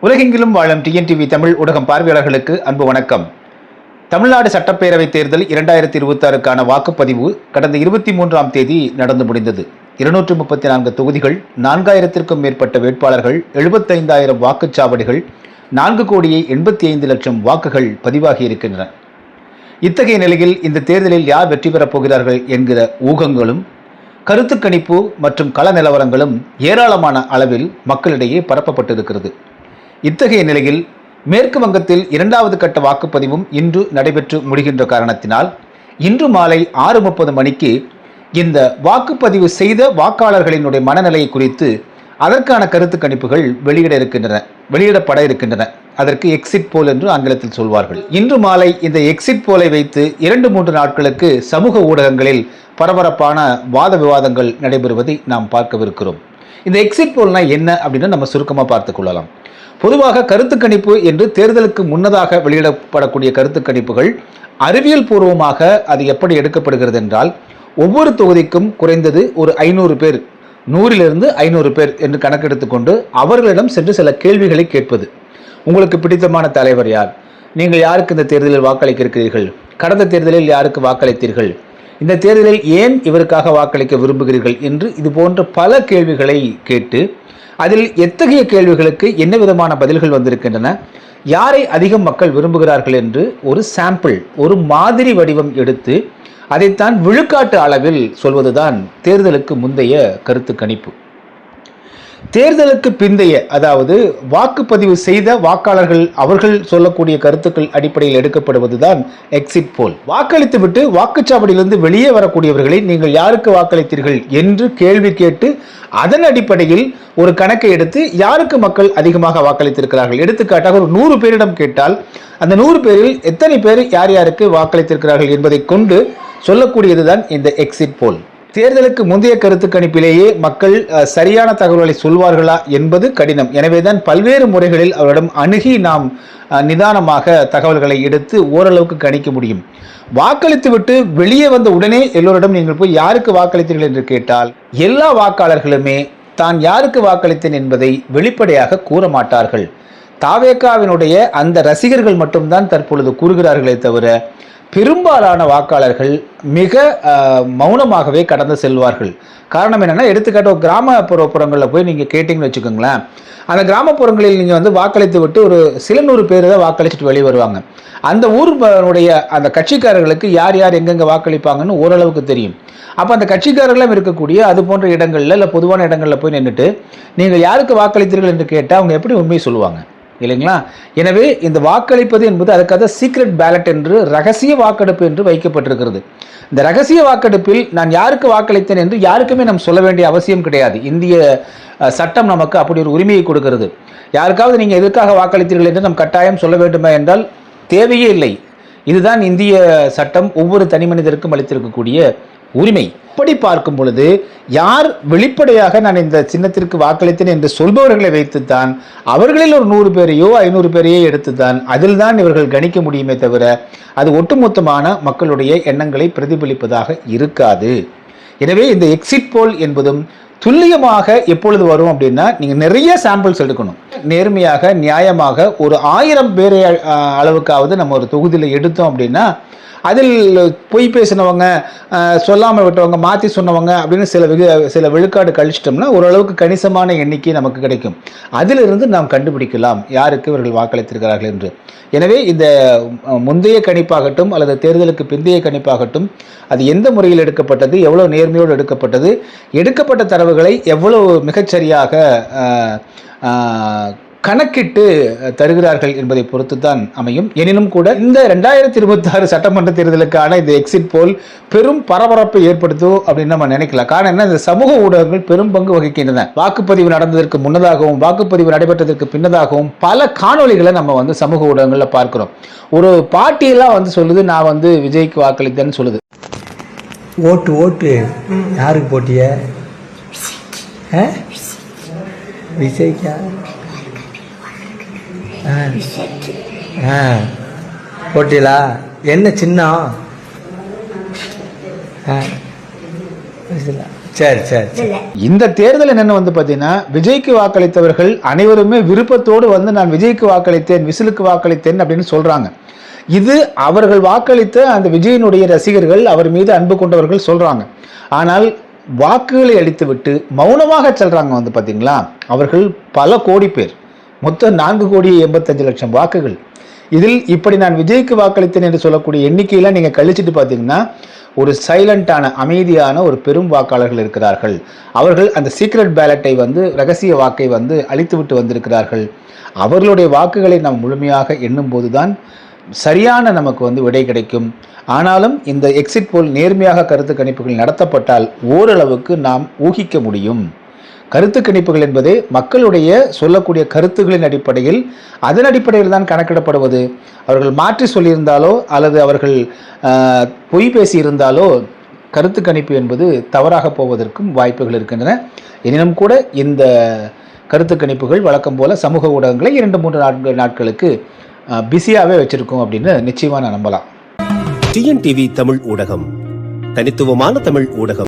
உலகெங்கிலும் வாழும் டிஎன்டிவி தமிழ் ஊடகம் பார்வையாளர்களுக்கு அன்பு வணக்கம். தமிழ்நாடு சட்டப்பேரவை தேர்தல் 2026க்கான வாக்குப்பதிவு கடந்த 23ஆம் தேதி நடந்து முடிந்தது. 234 தொகுதிகள், 4000த்திற்கும் மேற்பட்ட வேட்பாளர்கள், 75,000 வாக்குச்சாவடிகள், 4,85,00,000 வாக்குகள் பதிவாகி இருக்கின்றன. இத்தகைய நிலையில் இந்த தேர்தலில் யார் வெற்றி பெறப் போகிறார்கள் என்கிற ஊகங்களும், கருத்து கணிப்பு மற்றும் கள நிலவரங்களும் ஏராளமான அளவில் மக்களிடையே பரப்பப்பட்டிருக்கிறது. இத்தகைய நிலையில் மேற்கு வங்கத்தில் 2வது கட்ட வாக்குப்பதிவும் இன்று நடைபெற்று முடிகின்ற காரணத்தினால் இன்று மாலை 6:30 மணிக்கு இந்த வாக்குப்பதிவு செய்த வாக்காளர்களினுடைய மனநிலை குறித்து அதற்கான கருத்து கணிப்புகள் வெளியிடப்பட இருக்கின்றன. அதற்கு எக்ஸிட் போல் என்று ஆங்கிலத்தில் சொல்வார்கள். இன்று மாலை இந்த எக்ஸிட் போலை வைத்து 2-3 நாட்களுக்கு சமூக ஊடகங்களில் பரபரப்பான வாத விவாதங்கள் நடைபெறுவதை நாம் பார்க்கவிருக்கிறோம். இந்த எக்ஸிட் போல்னா என்ன அப்படின்னு நம்ம சுருக்கமாக பார்த்து கொள்ளலாம். பொதுவாக கருத்து கணிப்பு என்று தேர்தலுக்கு முன்னதாக வெளியிடப்படக்கூடிய கருத்து கணிப்புகள் அறிவியல் பூர்வமாக அது எப்படி எடுக்கப்படுகிறது என்றால், ஒவ்வொரு தொகுதிக்கும் குறைந்தது ஒரு 500 பேர், 100லிருந்து 500 பேர் என்று கணக்கெடுத்துக்கொண்டு அவர்களிடம் சென்று சில கேள்விகளை கேட்பது. உங்களுக்கு பிடித்தமான தலைவர் யார்? நீங்கள் யாருக்கு இந்த தேர்தலில் வாக்களிக்க இருக்கிறீர்கள்? கடந்த தேர்தலில் யாருக்கு வாக்களித்தீர்கள்? இந்த தேர்தலில் ஏன் இவருக்காக வாக்களிக்க விரும்புகிறீர்கள் என்று இது போன்ற பல கேள்விகளை கேட்டு, அதில் எத்தகைய கேள்விகளுக்கு என்ன விதமான பதில்கள் வந்திருக்கின்றன, யாரை அதிகம் மக்கள் விரும்புகிறார்கள் என்று ஒரு சாம்பிள், ஒரு மாதிரி வடிவம் எடுத்து அதைத்தான் விழுக்காட்டு அளவில் சொல்வதுதான் தேர்தலுக்கு முந்தைய கருத்து கணிப்பு. தேர்தலுக்கு பிந்தைய, அதாவது வாக்குப்பதிவு செய்த வாக்காளர்கள் அவர்கள் சொல்லக்கூடிய கருத்துக்கள் அடிப்படையில் எடுக்கப்படுவதுதான் எக்ஸிட் போல். வாக்களித்துவிட்டு வாக்குச்சாவடியிலிருந்து வெளியே வரக்கூடியவர்களை நீங்கள் யாருக்கு வாக்களித்தீர்கள் என்று கேள்வி கேட்டு அதன் அடிப்படையில் ஒரு கணக்கை எடுத்து யாருக்கு மக்கள் அதிகமாக வாக்களித்திருக்கிறார்கள், எடுத்துக்காட்டாக ஒரு 100 பேரிடம் கேட்டால் அந்த 100 பேரில் எத்தனை பேர் யார் யாருக்கு வாக்களித்திருக்கிறார்கள் என்பதை கொண்டு சொல்லக்கூடியதுதான் இந்த எக்ஸிட் போல். தேர்தலுக்கு முந்தைய கருத்து கணிப்பிலேயே மக்கள் சரியான தகவல்களை சொல்வார்களா என்பது கடினம். எனவேதான் பல்வேறு முறைகளில் அவரிடம் அணுகி நாம் நிதானமாக தகவல்களை எடுத்து ஓரளவுக்கு கணிக்க முடியும். வாக்களித்துவிட்டு வெளியே வந்த உடனே எல்லோரிடம் நீங்கள் போய் யாருக்கு வாக்களித்தீர்கள் என்று கேட்டால் எல்லா வாக்காளர்களுமே தான் யாருக்கு வாக்களித்தேன் என்பதை வெளிப்படையாக கூற மாட்டார்கள். தாவேகாவினுடைய அந்த ரசிகர்கள் மட்டும்தான் தற்பொழுது கூறுகிறார்களே தவிர பெரும்பாலான வாக்காளர்கள் மிக மௌனமாகவே கடந்து செல்வார்கள். காரணம் என்னென்னா, எடுத்துக்காட்டு கிராமப்புறங்களில் போய் நீங்கள் கேட்டிங்கன்னு வச்சுக்கோங்களேன், அந்த கிராமப்புறங்களில் நீங்கள் வாக்களித்து விட்டு ஒரு சில 100 பேர் தான் வாக்களிச்சுட்டு வெளியே வருவாங்க. அந்த ஊருடைய அந்த கட்சிக்காரர்களுக்கு யார் யார் எங்கெங்கே வாக்களிப்பாங்கன்னு ஓரளவுக்கு தெரியும். அப்போ அந்த கட்சிக்காரர்களும் இருக்கக்கூடிய அது போன்ற இடங்களில் இல்லை பொதுவான இடங்களில் போய் நின்றுட்டு நீங்கள் யாருக்கு வாக்களித்தீர்கள் என்று கேட்டால் அவங்க எப்படி உண்மையை சொல்லுவாங்க இல்லைங்களா? எனவே இந்த வாக்களிப்பது என்பது அதுக்காக சீக்ரெட் பேலட் என்று, ரகசிய வாக்கெடுப்பு என்று வைக்கப்பட்டிருக்கிறது. இந்த ரகசிய வாக்கெடுப்பில் நான் யாருக்கு வாக்களித்தேன் என்று யாருக்குமே நாம் சொல்ல வேண்டிய அவசியம் கிடையாது. இந்திய சட்டம் நமக்கு அப்படி ஒரு உரிமையை கொடுக்கிறது. யாருக்காவது நீங்கள் எதற்காக வாக்களித்தீர்கள் என்று நம் கட்டாயம் சொல்ல வேண்டுமா என்றால் தேவையே இல்லை. இதுதான் இந்திய சட்டம் ஒவ்வொரு தனி மனிதருக்கும் அளித்திருக்கக்கூடிய உரிமை. அப்படி பார்க்கும் பொழுது யார் வெளிப்படையாக நான் இந்த சின்னத்திற்கு வாக்களித்தேன் என்று சொல்பவர்களை வைத்துத்தான், அவர்களில் ஒரு 100 பேரையோ 500 பேரையோ எடுத்துத்தான் அதில் தான் இவர்கள் கணிக்க முடியுமே தவிர அது ஒட்டுமொத்தமான மக்களுடைய எண்ணங்களை பிரதிபலிப்பதாக இருக்காது. எனவே இந்த எக்ஸிட் போல் என்பதும் துல்லியமாக எப்பொழுது வரும் அப்படின்னா, நீங்கள் நிறைய சாம்பிள்ஸ் எடுக்கணும். நேர்மையாக நியாயமாக ஒரு 1000 பேரை அளவுக்காவது நம்ம ஒரு தொகுதியில் எடுத்தோம் அப்படின்னா அதில் பொய் பேசினவங்க, சொல்லாமல் விட்டவங்க, மாற்றி சொன்னவங்க அப்படின்னு சில விழுக்காடு கழிச்சிட்டோம்னா ஓரளவுக்கு கணிசமான எண்ணிக்கை நமக்கு கிடைக்கும். அதிலிருந்து நாம் கண்டுபிடிக்கலாம் யாருக்கு இவர்கள் வாக்களித்திருக்கிறார்கள் என்று. எனவே இந்த முந்தைய கணிப்பாகட்டும் அல்லது தேர்தலுக்கு பிந்தைய கணிப்பாகட்டும், அது எந்த முறையில் எடுக்கப்பட்டது, எவ்வளோ நேர்மையோடு எடுக்கப்பட்டது, எடுக்கப்பட்ட தரவுகளை எவ்வளவு மிகச்சரியாக கணக்கிட்டு தருகிறார்கள் என்பதை பொறுத்து தான் அமையும். எனினும் கூட இந்த 2026 சட்டமன்ற தேர்தலுக்கான இந்த எக்ஸிட் போல் பெரும் பரபரப்பை ஏற்படுத்தும் அப்படின்னு நம்ம நினைக்கலாம். காரணம் என்ன, இந்த சமூக ஊடகங்கள் பெரும் பங்கு வகிக்கின்றன. வாக்குப்பதிவு நடந்ததற்கு முன்னதாகவும் வாக்குப்பதிவு நடைபெற்றதற்கு பின்னதாகவும் பல காணொலிகளை நம்ம சமூக ஊடகங்களில் பார்க்கிறோம். ஒரு பாட்டியெல்லாம் சொல்லுது, நான் விஜய்க்கு வாக்களித்தேன்னு சொல்லுது. ஓட்டு யாருக்கு போட்டிய? விஜய்க்கா? போட்டியலா? என்ன சின்னம்? சரி சரி சரி. இந்த தேர்தல் என்னன்னு வந்து பார்த்தீங்கன்னா, விஜய்க்கு வாக்களித்தவர்கள் அனைவருமே விருப்பத்தோடு வந்து நான் விஜய்க்கு வாக்களித்தேன், விசிலுக்கு வாக்களித்தேன் அப்படின்னு சொல்றாங்க. இது அவர்கள் வாக்களித்த அந்த விஜயினுடைய ரசிகர்கள், அவர் மீது அன்பு கொண்டவர்கள் சொல்றாங்க. ஆனால் வாக்குகளை அளித்துவிட்டு மௌனமாக செல்றாங்க வந்து பார்த்தீங்களா, அவர்கள் பல கோடி பேர், மொத்தம் 4,85,00,000 வாக்குகள். இதில் இப்படி நான் விஜய்க்கு வாக்களித்தேன் என்று சொல்லக்கூடிய எண்ணிக்கையெல்லாம் நீங்கள் கழிச்சிட்டு பார்த்தீங்கன்னா, ஒரு சைலண்டான அமைதியான ஒரு பெரும் வாக்காளர்கள் இருக்கிறார்கள். அவர்கள் அந்த சீக்ரெட் பேலட்டை வந்து ரகசிய வாக்கை வந்து அளித்துவிட்டு வந்திருக்கிறார்கள். அவர்களுடைய வாக்குகளை நாம் முழுமையாக எண்ணும் போதுதான் சரியான நமக்கு வந்து விடை கிடைக்கும். ஆனாலும் இந்த எக்ஸிட் போல் நேர்மையாக கருத்து கணிப்புகள் நடத்தப்பட்டால் ஓரளவுக்கு நாம் ஊகிக்க முடியும். கருத்து கணிப்புகள் என்பதே மக்களுடைய சொல்லக்கூடிய கருத்துகளின் அடிப்படையில், அதன் அடிப்படையில் தான் கணக்கிடப்படுவது. அவர்கள் மாற்றி சொல்லியிருந்தாலோ அல்லது அவர்கள் பொய் பேசியிருந்தாலோ கருத்து கணிப்பு என்பது தவறாக போவதற்கும் வாய்ப்புகள் இருக்கின்றன. எனினும் கூட இந்த கருத்து கணிப்புகள் வழக்கம் போல சமூக ஊடகங்களை 2-3 நாட்களுக்கு பிஸியாகவே வச்சிருக்கோம் அப்படின்னு நிச்சயமாக நான் நம்பலாம். டிஎன்டிவி தமிழ் ஊடகம், தனித்துவமான தமிழ் ஊடகம்.